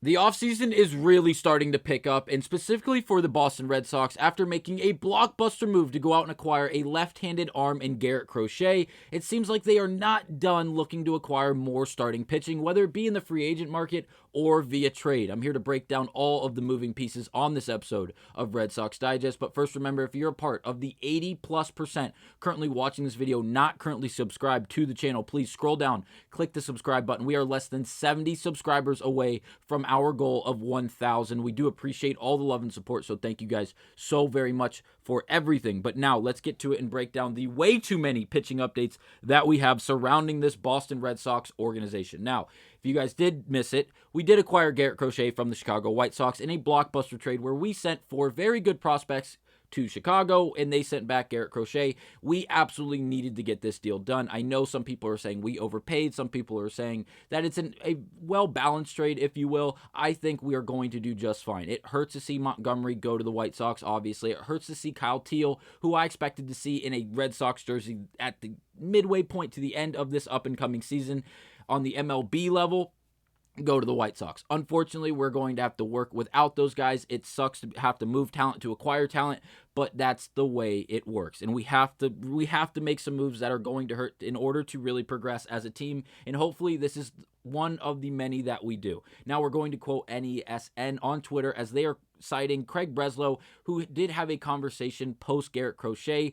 The offseason is really starting to pick up, and specifically for the Boston Red Sox, after making a blockbuster move to go out and acquire a left-handed arm in Garrett Crochet, it seems like they are not done looking to acquire more starting pitching, whether it be in the free agent market or via trade. I'm here to break down all of the moving pieces on this episode of Red Sox Digest, but first remember, if you're a part of the 80+% currently watching this video, not currently subscribed to the channel, please scroll down, click the subscribe button. We are less than 70 subscribers away from our goal of 1,000. We do appreciate all the love and support, so thank you guys so very much for everything. But now let's get to it and break down the way too many pitching updates that we have surrounding this Boston Red Sox organization. Now, if you guys did miss it, we did acquire Garrett Crochet from the Chicago White Sox in a blockbuster trade where we sent 4 very good prospects to Chicago, and they sent back Garrett Crochet. We absolutely needed to get this deal done. I know some people are saying we overpaid. Some people are saying that it's a well-balanced trade, if you will. I think we are going to do just fine. It hurts to see Montgomery go to the White Sox, obviously. It hurts to see Kyle Teal, who I expected to see in a Red Sox jersey at the midway point to the end of this up-and-coming season on the MLB level, go to the White Sox. Unfortunately, we're going to have to work without those guys. It sucks to have to move talent to acquire talent, but that's the way it works. And we have to make some moves that are going to hurt in order to really progress as a team. And hopefully this is one of the many that we do. Now we're going to quote NESN on Twitter as they are citing Craig Breslow, who did have a conversation post Garrett Crochet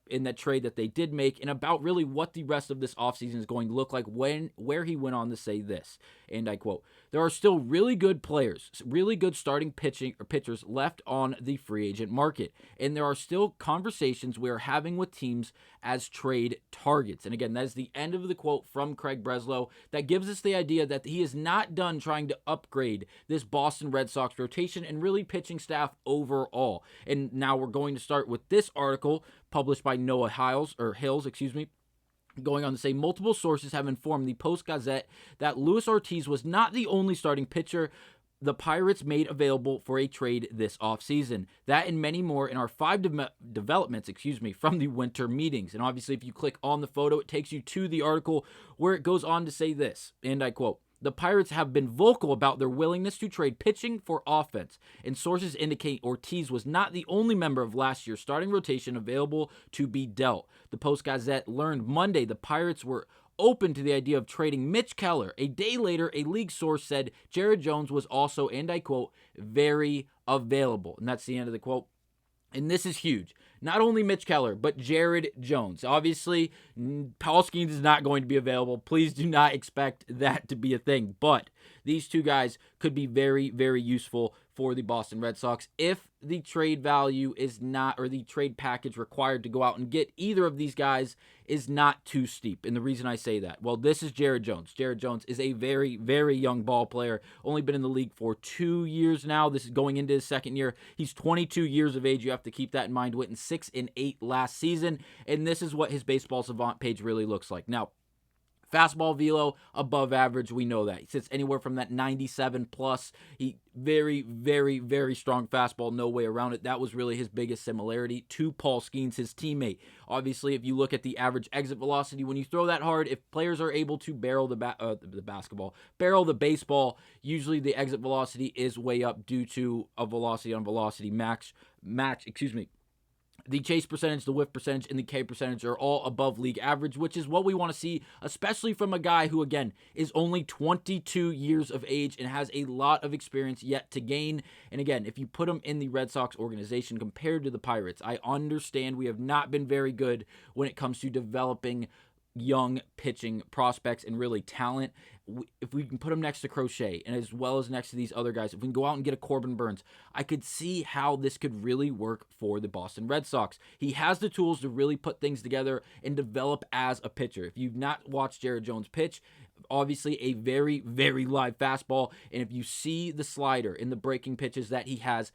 in that trade that they did make, and about really what the rest of this offseason is going to look like, where he went on to say this, and I quote, "There are still really good players, really good starting pitchers left on the free agent market, and there are still conversations we are having with teams as trade targets." And again, that is the end of the quote from Craig Breslow. That gives us the idea that he is not done trying to upgrade this Boston Red Sox rotation and really pitching staff overall. And now we're going to start with this article published by Noah Hills, going on to say multiple sources have informed the Post-Gazette that Luis Ortiz was not the only starting pitcher the Pirates made available for a trade this offseason. That and many more in our 5 developments, from the winter meetings. And obviously, if you click on the photo, it takes you to the article where it goes on to say this, and I quote, "The Pirates have been vocal about their willingness to trade pitching for offense, and sources indicate Ortiz was not the only member of last year's starting rotation available to be dealt." The Post-Gazette learned Monday the Pirates were open to the idea of trading Mitch Keller. A day later, a league source said Jared Jones was also, and I quote, "very available." And that's the end of the quote. And this is huge. Not only Mitch Keller, but Jared Jones. Obviously, Paul Skeens is not going to be available. Please do not expect that to be a thing. But these two guys could be very, very useful for the Boston Red Sox if the trade value is not, or the trade package required to go out and get either of these guys is not too steep. And the reason I say that, well, this is Jared Jones. Jared Jones is a very, very young ball player. Only been in the league for 2 years now. This is going into his second year. He's 22 years of age. You have to keep that in mind. Went in 6 and 8 last season. And this is what his Baseball Savant page really looks like. Now, fastball velo above average, we know that. He sits anywhere from that 97 plus. He very, very, very strong fastball, no way around it. That was really his biggest similarity to Paul Skeens, his teammate. Obviously, if you look at the average exit velocity, when you throw that hard, if players are able to barrel barrel the baseball, usually the exit velocity is way up due to a velocity on velocity match. The chase percentage, the whiff percentage, and the K percentage are all above league average, which is what we want to see, especially from a guy who, again, is only 22 years of age and has a lot of experience yet to gain. And again, if you put him in the Red Sox organization compared to the Pirates, I understand we have not been very good when it comes to developing young pitching prospects and really talent. If we can put him next to Crochet and as well as next to these other guys, if we can go out and get a Corbin Burns, I could see how this could really work for the Boston Red Sox. He has the tools to really put things together and develop as a pitcher. If you've not watched Jared Jones pitch, obviously a very, very live fastball, and if you see the slider in the breaking pitches that he has,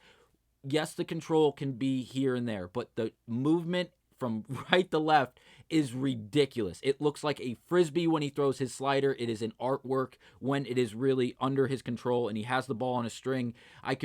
yes, the control can be here and there, but the movement from right to left is ridiculous. It looks like a frisbee when he throws his slider. It is an artwork when it is really under his control and he has the ball on a string. I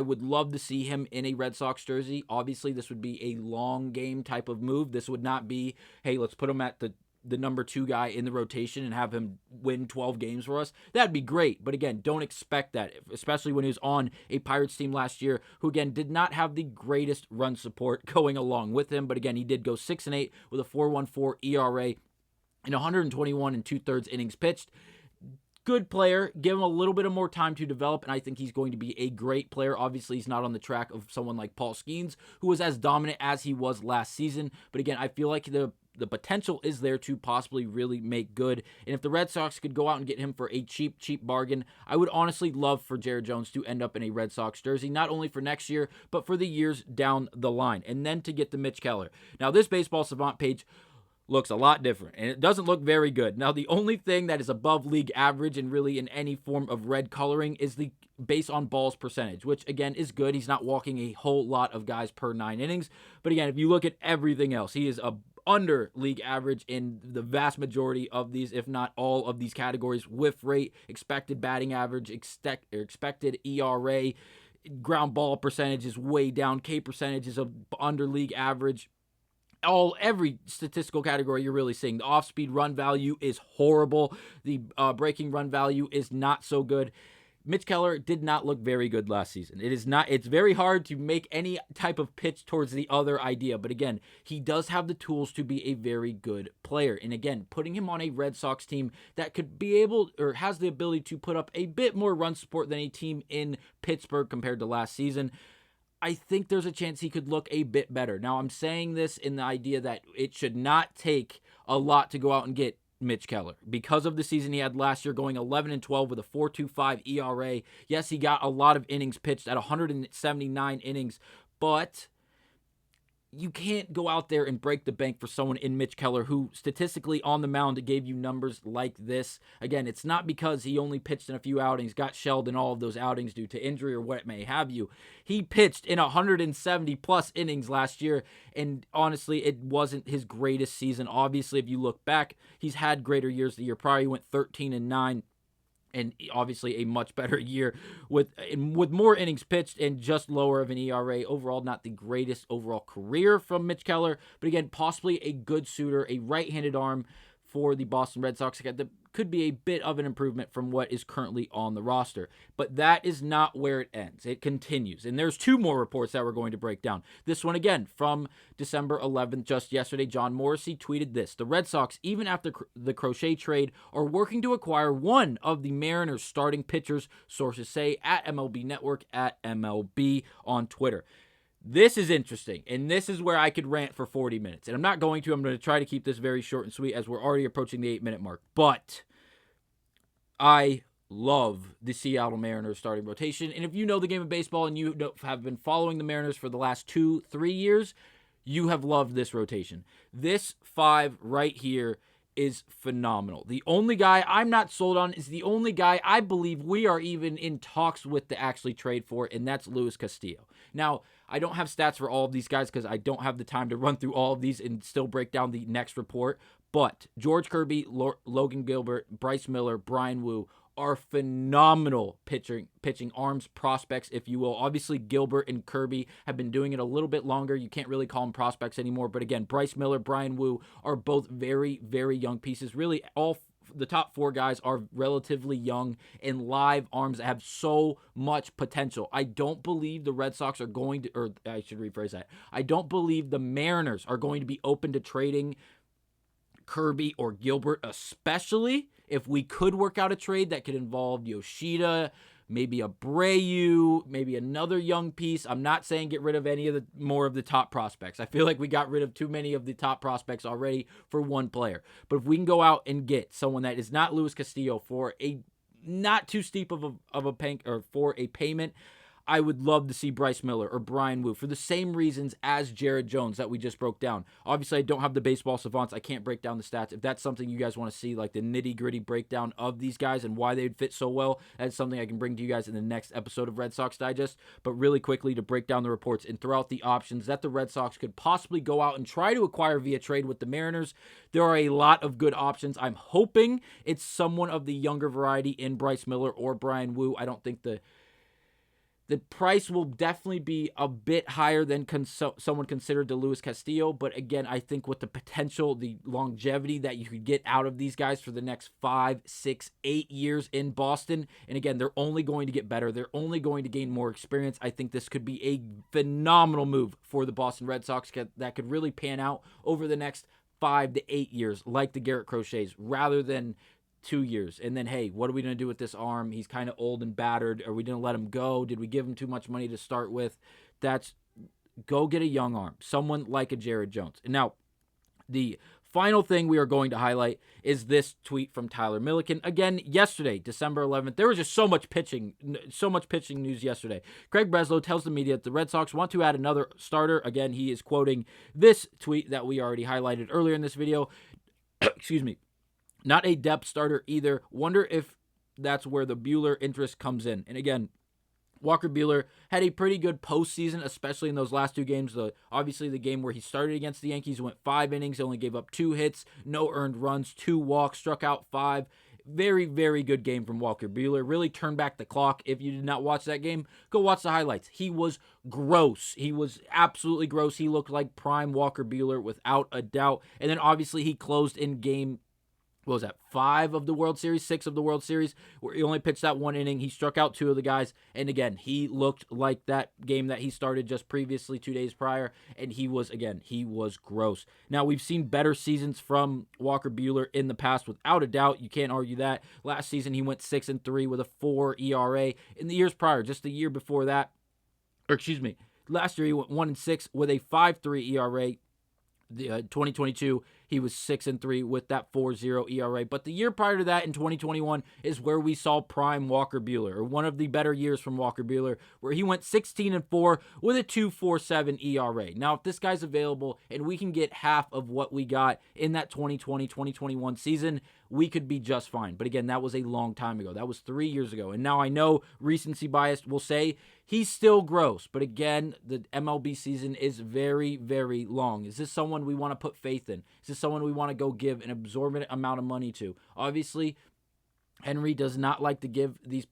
would love to see him in a Red Sox jersey. Obviously, this would be a long game type of move. This would not be, hey, let's put him at the the number 2 guy in the rotation and have him win 12 games for us, that'd be great. But again, don't expect that, especially when he was on a Pirates team last year, who again did not have the greatest run support going along with him. But again, he did go 6-8 with a 4.14 ERA in 121 and 2/3 innings pitched. Good player. Give him a little bit of more time to develop, and I think he's going to be a great player. Obviously, he's not on the track of someone like Paul Skeens, who was as dominant as he was last season. But again, I feel like the potential is there to possibly really make good. And if the Red Sox could go out and get him for a cheap bargain, I would honestly love for Jarren Jones to end up in a Red Sox jersey, not only for next year, but for the years down the line. And then to get the Mitch Keller. Now, this Baseball Savant page looks a lot different, and it doesn't look very good. Now, the only thing that is above league average and really in any form of red coloring is the base on balls percentage, which again is good. He's not walking a whole lot of guys per 9 innings. But again, if you look at everything else, he is under league average in the vast majority of these, if not all of these categories. Whiff rate, expected batting average, expected ERA, ground ball percentage is way down. K percentage is under league average. Every statistical category you're really seeing. The off-speed run value is horrible. The breaking run value is not so good. Mitch Keller did not look very good last season. It's very hard to make any type of pitch towards the other idea. But again, he does have the tools to be a very good player. And again, putting him on a Red Sox team that could be able, or has the ability to put up a bit more run support than a team in Pittsburgh compared to last season, I think there's a chance he could look a bit better. Now, I'm saying this in the idea that it should not take a lot to go out and get Mitch Keller because of the season he had last year, going 11-12 with a 4.25 ERA. Yes, he got a lot of innings pitched at 179 innings, but you can't go out there and break the bank for someone in Mitch Keller who statistically on the mound gave you numbers like this. Again, it's not because he only pitched in a few outings, got shelled in all of those outings due to injury or what may have you. He pitched in 170 plus innings last year, and honestly, it wasn't his greatest season. Obviously, if you look back, he's had greater years the year prior. He went 13-9. And obviously a much better year with more innings pitched and just lower of an ERA. Overall, not the greatest overall career from Mitch Keller. But again, possibly a good suitor, a right-handed arm for the Boston Red Sox. That could be a bit of an improvement from what is currently on the roster. But that is not where it ends. It continues. And there's 2 more reports that we're going to break down. This one, again, from December 11th, just yesterday, John Morrissey tweeted this. The Red Sox, even after the Crochet trade, are working to acquire one of the Mariners' starting pitchers, sources say, at MLB Network, at MLB on Twitter. This is interesting, and this is where I could rant for 40 minutes. And I'm not going to. I'm going to try to keep this very short and sweet as we're already approaching the 8-minute mark. But I love the Seattle Mariners starting rotation. And if you know the game of baseball and you have been following the Mariners for the last 2-3 years, you have loved this rotation. This 5 right here is phenomenal. The only guy I'm not sold on is the only guy I believe we are even in talks with to actually trade for, and that's Luis Castillo. Now, I don't have stats for all of these guys because I don't have the time to run through all of these and still break down the next report, but George Kirby, Logan Gilbert, Bryce Miller, Bryan Woo are phenomenal pitching arms, prospects, if you will. Obviously, Gilbert and Kirby have been doing it a little bit longer. You can't really call them prospects anymore. But again, Bryce Miller, Bryan Woo are both very, very young pieces. Really, all the top 4 guys are relatively young and live arms that have so much potential. I don't believe the Red Sox are going to, or I should rephrase that. I don't believe the Mariners are going to be open to trading Kirby or Gilbert, especially if we could work out a trade that could involve Yoshida, maybe Abreu, maybe another young piece. I'm not saying get rid of any of the more of the top prospects. I feel like we got rid of too many of the top prospects already for one player. But if we can go out and get someone that is not Luis Castillo for a not too steep of a for a payment, I would love to see Bryce Miller or Bryan Woo for the same reasons as Jarren Jones that we just broke down. Obviously, I don't have the baseball savants. I can't break down the stats. If that's something you guys want to see, like the nitty-gritty breakdown of these guys and why they'd fit so well, that's something I can bring to you guys in the next episode of Red Sox Digest. But really quickly, to break down the reports and throw out the options that the Red Sox could possibly go out and try to acquire via trade with the Mariners, there are a lot of good options. I'm hoping it's someone of the younger variety in Bryce Miller or Bryan Woo. I don't think the The price will definitely be a bit higher than someone considered to Luis Castillo. But again, I think with the potential, the longevity that you could get out of these guys for the next 5, 6, 8 years in Boston. And again, they're only going to get better. They're only going to gain more experience. I think this could be a phenomenal move for the Boston Red Sox that could really pan out over the next 5 to 8 years, like the Garrett Crotchets, rather than 2 years. And then, hey, what are we going to do with this arm? He's kind of old and battered. Are we going to let him go? Did we give him too much money to start with? Go get a young arm, someone like a Jared Jones. And now, the final thing we are going to highlight is this tweet from Tyler Milliken. Again, yesterday, December 11th, there was just so much pitching news yesterday. Craig Breslow tells the media that the Red Sox want to add another starter. Again, he is quoting this tweet that we already highlighted earlier in this video. Excuse me. Not a depth starter either. Wonder if that's where the Buehler interest comes in. And again, Walker Buehler had a pretty good postseason, especially in those last 2 games. Obviously, the game where he started against the Yankees, went 5 innings, only gave up 2 hits, no earned runs, 2 walks, struck out 5. Very, very good game from Walker Buehler. Really turned back the clock. If you did not watch that game, go watch the highlights. He was gross. He was absolutely gross. He looked like prime Walker Buehler without a doubt. And then obviously he closed in game 5 of the World Series, 6 of the World Series, where he only pitched that 1 inning. He struck out 2 of the guys. And again, he looked like that game that he started just previously 2 days prior. And he was gross. Now, we've seen better seasons from Walker Buehler in the past, without a doubt. You can't argue that. Last season, he went 6-3 with a 4 ERA. In the years prior, just the year before that, last year he went 1-6 with a 5.3 ERA. 2022, he was 6-3 with that 4.0 ERA. But the year prior to that, in 2021, is where we saw prime Walker Buehler, or one of the better years from Walker Buehler, where he went 16-4 with a 2.47 ERA. Now, if this guy's available and we can get half of what we got in that 2020-2021 season, we could be just fine. But again, that was a long time ago. That was 3 years ago. And now I know recency bias will say he's still gross. But again, the MLB season is very, very long. Is this someone we want to put faith in? Is this someone we want to go give an absorbent amount of money to? Obviously, Henry does not like to give these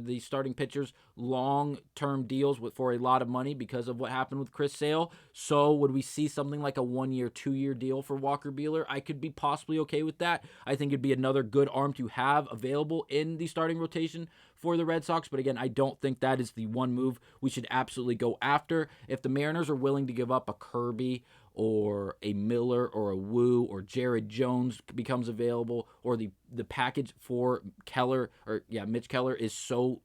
these starting pitchers long-term deals for a lot of money because of what happened with Chris Sale. So would we see something like a 1-year, 2-year deal for Walker Buehler? I could be possibly okay with that. I think it'd be another good arm to have available in the starting rotation for the Red Sox. But again, I don't think that is the one move we should absolutely go after. If the Mariners are willing to give up a Kirby or a Miller or a Wu or Jared Jones becomes available, or the package for Mitch Keller is so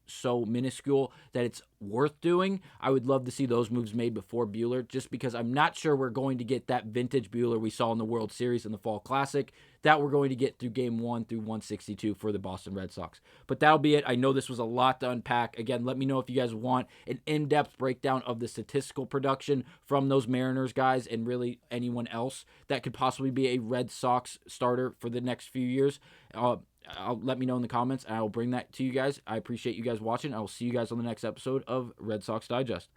minuscule that it's worth doing, I would love to see those moves made before Buehler, just because I'm not sure we're going to get that vintage Buehler we saw in the World Series and the Fall Classic that we're going to get through Game 1 through 162 for the Boston Red Sox. But that'll be it. I know this was a lot to unpack. Again, let me know if you guys want an in-depth breakdown of the statistical production from those Mariners guys and really anyone else that could possibly be a Red Sox starter for the next few years. Let me know in the comments, and I will bring that to you guys. I appreciate you guys watching. I will see you guys on the next episode of Red Sox Digest.